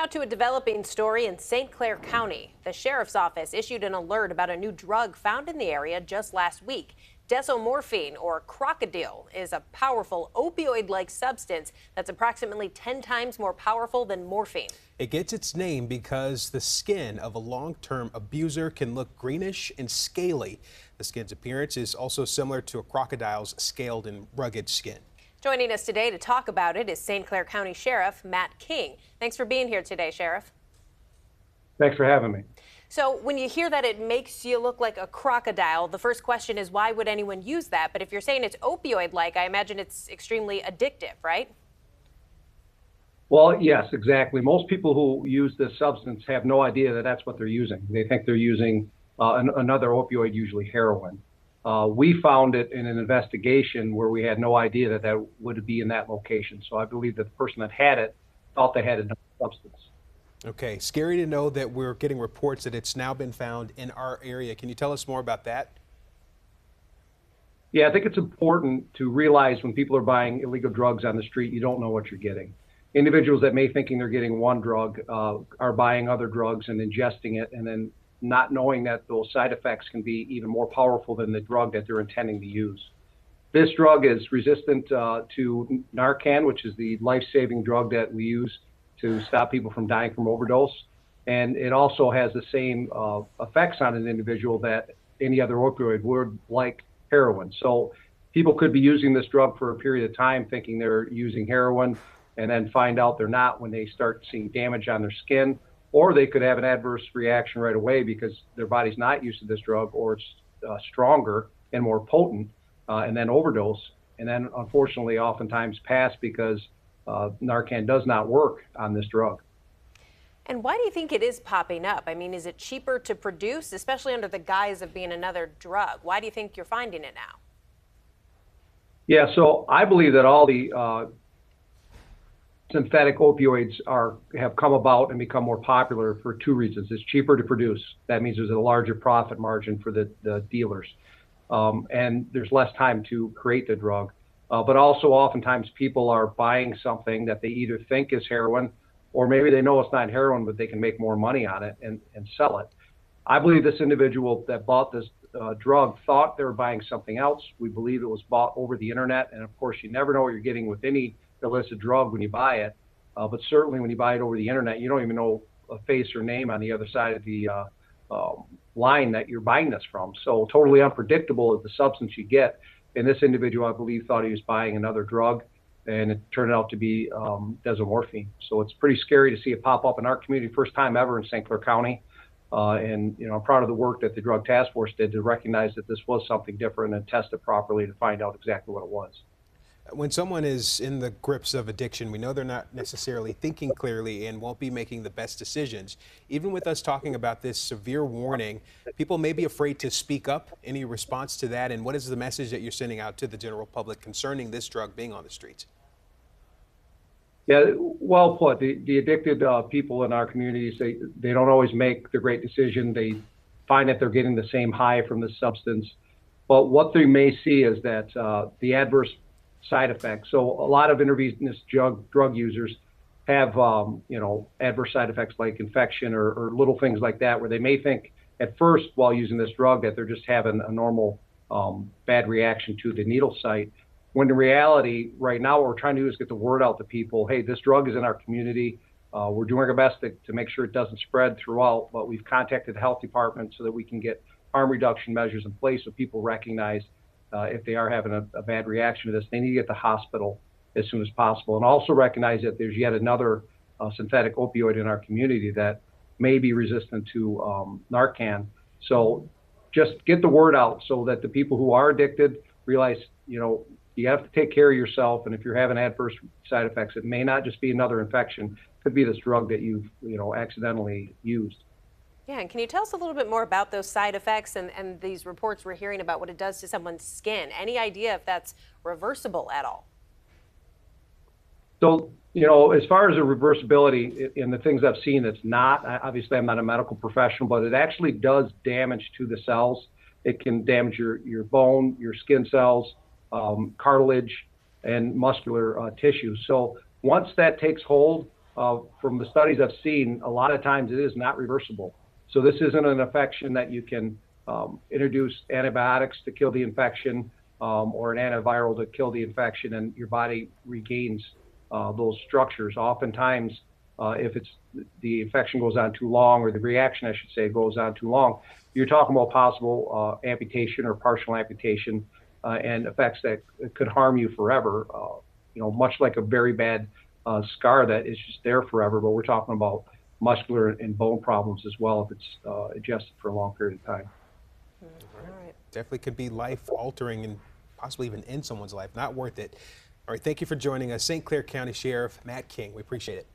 Now to a developing story in St. Clair County. The sheriff's office issued an alert about a new drug found in the area just last week. Desomorphine, or Crocodil, is a powerful opioid-like substance that's approximately 10 times more powerful than morphine. It gets its name because the skin of a long-term abuser can look greenish and scaly. The skin's appearance is also similar to a crocodile's scaled and rugged skin. Joining us today to talk about it is St. Clair County Sheriff Matt King. Thanks for being here today, Sheriff. Thanks for having me. So when you hear that it makes you look like a crocodile, the first question is why would anyone use that? But if you're saying it's opioid-like, I imagine it's extremely addictive, right? Well, yes, exactly. Most people who use this substance have no idea that that's what they're using. They think they're using another opioid, usually heroin. We found it in an investigation where we had no idea that that would be in that location. So I believe that the person that had it thought they had another substance. Okay, scary to know that we're getting reports that it's now been found in our area. Can you tell us more about that? Yeah, I think it's important to realize when people are buying illegal drugs on the street, you don't know what you're getting. Individuals that may thinking they're getting one drug are buying other drugs and ingesting it, and then not knowing that those side effects can be even more powerful than the drug that they're intending to use. This drug is resistant to Narcan, which is the life-saving drug that we use to stop people from dying from overdose. And it also has the same effects on an individual that any other opioid would, like heroin. So people could be using this drug for a period of time thinking they're using heroin and then find out they're not when they start seeing damage on their skin, or they could have an adverse reaction right away because their body's not used to this drug, or it's stronger and more potent, and then overdose, and then unfortunately oftentimes pass because Narcan does not work on this drug. And why do you think it is popping up? I mean, is it cheaper to produce, especially under the guise of being another drug? Why do you think you're finding it now? Yeah, so I believe that all the synthetic opioids have come about and become more popular for two reasons. It's cheaper to produce. That means there's a larger profit margin for the dealers. And there's less time to create the drug. But also oftentimes people are buying something that they either think is heroin, or maybe they know it's not heroin, but they can make more money on it and sell it. I believe this individual that bought this drug thought they were buying something else. We believe it was bought over the internet. And of course, you never know what you're getting with any illicit drug when you buy it. But certainly when you buy it over the internet, you don't even know a face or name on the other side of the line that you're buying this from. So totally unpredictable is the substance you get. And this individual, I believe, thought he was buying another drug, and it turned out to be desomorphine. So it's pretty scary to see it pop up in our community, first time ever in St. Clair County. And I'm proud of the work that the Drug Task Force did to recognize that this was something different and test it properly to find out exactly what it was. When someone is in the grips of addiction, we know they're not necessarily thinking clearly and won't be making the best decisions. Even with us talking about this severe warning, people may be afraid to speak up. Any response to that? And what is the message that you're sending out to the general public concerning this drug being on the streets? Yeah, well put. The addicted people in our communities, they don't always make the great decision. They find that they're getting the same high from the substance. But what they may see is that the adverse side effects. So a lot of intravenous drug users have, adverse side effects like infection or little things like that, where they may think at first while using this drug that they're just having a normal bad reaction to the needle site. When in reality, right now, what we're trying to do is get the word out to people. Hey, this drug is in our community. We're doing our best to make sure it doesn't spread throughout, but we've contacted the health department so that we can get harm reduction measures in place so people recognize if they are having a bad reaction to this, they need to get to the hospital as soon as possible. And also recognize that there's yet another synthetic opioid in our community that may be resistant to Narcan. So just get the word out so that the people who are addicted realize, you have to take care of yourself. And if you're having adverse side effects, it may not just be another infection. It could be this drug that you've, accidentally used. Yeah, and can you tell us a little bit more about those side effects and these reports we're hearing about what it does to someone's skin? Any idea if that's reversible at all? So, as far as the reversibility in the things I've seen, it's not. Obviously, I'm not a medical professional, but it actually does damage to the cells. It can damage your bone, your skin cells, cartilage, and muscular tissue. So once that takes hold, from the studies I've seen, a lot of times it is not reversible. So this isn't an infection that you can introduce antibiotics to kill the infection or an antiviral to kill the infection and your body regains those structures. Oftentimes, if the infection goes on too long, or the reaction, I should say, goes on too long, you're talking about possible amputation or partial amputation and effects that could harm you forever. Much like a very bad scar that is just there forever, but we're talking about muscular and bone problems as well if it's adjusted for a long period of time. All right. Definitely could be life altering and possibly even end someone's life. Not worth it. All right, thank you for joining us, St. Clair County Sheriff Matt King. We appreciate it.